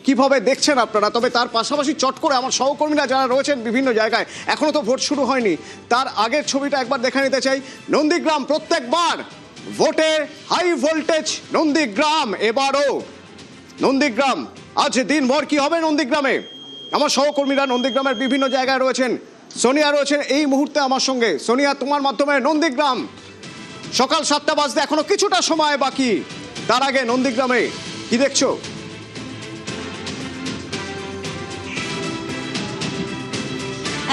কিভাবে দেখছেন আপনারা? তবে তার পাশাপাশি চট করে আমার সহকর্মীরা যারা রয়েছেন বিভিন্ন জায়গায়, এখনো তো ভোট শুরু হয়নি, তার আগের ছবিটা একবার দেখে নিতে চাই। নন্দীগ্রাম প্রত্যেকবার ভোটে হাই ভোল্টেজ নন্দীগ্রাম, এবারও নন্দীগ্রাম। আজ দিনভর কি হবে নন্দীগ্রামে? আমার সহকর্মীরা নন্দীগ্রামের বিভিন্ন জায়গায় রয়েছেন। সোনিয়া রয়েছেন এই মুহূর্তে আমার সঙ্গে। সোনিয়া, তোমার মাধ্যমে নন্দীগ্রাম, সকাল 7টা বাজতে এখনো কিছুটা সময় বাকি, তার আগে নন্দীগ্রামে কি দেখছো?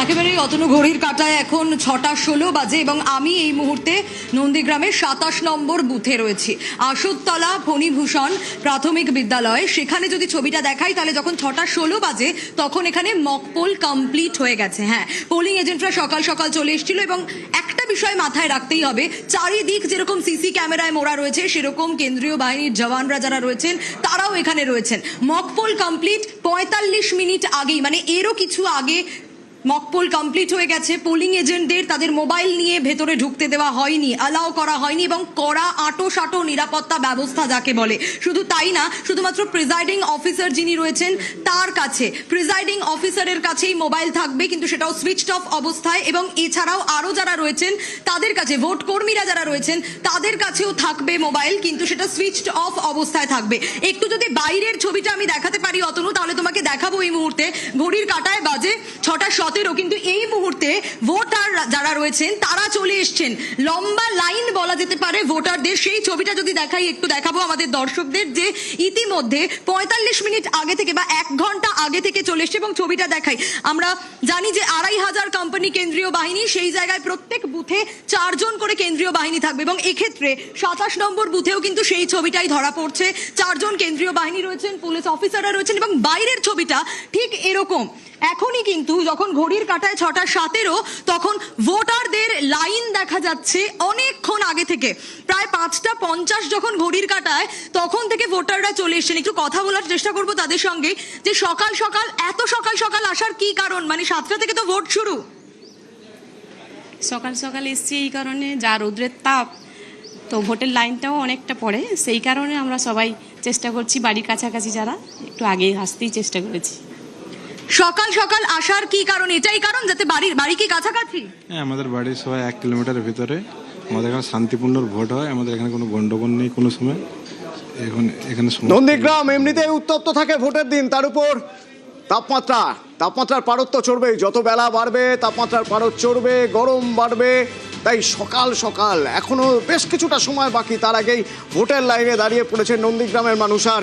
একেবারেই অতনু, ঘড়ির কাঁটায় এখন 6:16 বাজে এবং আমি এই মুহূর্তে নন্দীগ্রামের 27 নম্বর বুথে রয়েছি। আশুতলা ফণীভূষণ প্রাথমিক বিদ্যালয়। সেখানে যদি ছবিটা দেখাই তাহলে যখন 6:16 বাজে তখন এখানে মক পোল কমপ্লিট হয়ে গেছে। হ্যাঁ, পোলিং এজেন্টরা সকাল সকাল চলে এসেছিল এবং একটা বিষয় মাথায় রাখতেই হবে, চারিদিক যেরকম সিসি ক্যামেরায় মোড়া রয়েছে সেরকম কেন্দ্রীয় বাহিনীর জওয়ানরা যারা রয়েছেন তারাও এখানে রয়েছেন। মক পোল কমপ্লিট 45 মিনিট আগেই, মানে এরও কিছু আগে মকপোল কমপ্লিট হয়ে গেছে। পোলিং এজেন্টদের তাদের মোবাইল নিয়ে ভেতরে ঢুকতে দেওয়া হয়নি, অ্যালাউ করা হয়নি এবং কড়া আঁটো নিরাপত্তা ব্যবস্থা যাকে বলে। শুধু তাই না, শুধুমাত্র প্রিজাইডিং অফিসার যিনি রয়েছেন তার কাছে, প্রিজাইডিং অফিসারের কাছেই মোবাইল থাকবে, কিন্তু সেটাও সুইচড অফ অবস্থায়। এবং এছাড়াও আরও যারা রয়েছেন তাদের কাছে, ভোট কর্মীরা যারা রয়েছেন তাদের কাছেও থাকবে মোবাইল, কিন্তু সেটা সুইচড অফ অবস্থায় থাকবে। একটু যদি বাইরের ছবিটা আমি দেখাতে পারি অতনু, তাহলে তোমাকে দেখাবো। এই মুহূর্তে ঘড়ির কাঁটায় বাজে 6:17, কিন্তু এই মুহূর্তে ভোটার যারা রয়েছেন তারা চলে এসছেন। লম্বা লাইন বলা যেতে পারে ভোটারদের। সেই ছবিটা যদি দেখাই, একটু দেখাবো আমাদের দর্শকদের, যে ইতিমধ্যে 45 মিনিট আগে থেকে বা 1 ঘন্টা আগে থেকে চলে এসছে। এবং ছবিটা দেখাই, আমরা জানি যে 2500 কোম্পানি কেন্দ্রীয় বাহিনী, সেই জায়গায় প্রত্যেক বুথে 4 জন করে কেন্দ্রীয় বাহিনী থাকবে। এবং এক্ষেত্রে 27 নম্বর বুথেও কিন্তু সেই ছবিটাই ধরা পড়ছে। 4 জন কেন্দ্রীয় বাহিনী রয়েছেন, পুলিশ অফিসাররা রয়েছেন। এবং বাইরের ছবিটা ঠিক এরকম। এখনই কিন্তু যখন ঘড়ির কাঁটায় 6:17, তখন ভোটারদের লাইন দেখা যাচ্ছে অনেকক্ষণ আগে থেকে। প্রায় 5:50 যখন ঘড়ির কাঁটায়, তখন থেকে ভোটাররা চলে এসেছেন। একটু কথা বলার চেষ্টা করবো তাদের সঙ্গে, যে সকাল সকাল এত সকাল সকাল আসার কি কারণ? মানে 7টা থেকে তো ভোট শুরু। সকাল সকাল এসছি এই কারণে, যা রৌদ্রের তাপ, তো ভোটের লাইনটাও অনেকটা পড়ে, সেই কারণে আমরা সবাই চেষ্টা করছি, বাড়ির কাছাকাছি যারা, একটু আগে আসতেই চেষ্টা করেছি। সকাল সকাল আসার কি কারণ? এটাই কারণ যাতে বাড়ি কি কাছাকাছি? হ্যাঁ, আমাদের বাড়ির সবাই 1 কিলোমিটারের ভিতরে। আমাদের এখানে শান্তিপূর্ণ ভোট হয়, আমাদের এখানে কোনো গন্ডগোল নেই কোনো সময়। এখানে নন্দীগ্রাম এমনিতেই উত্তপ্ত থাকে ভোটের দিন, তার উপর তাপমাত্রার পারদ তো চড়বেই। যত বেলা বাড়বে তাপমাত্রার পারদ চড়বে, গরম বাড়বে। তাই সকাল সকাল এখনো বেশ কিছুটা সময় বাকি, তার আগেই ভোটের লাইনে দাঁড়িয়ে পড়েছে নন্দীগ্রামের মানুষ। আর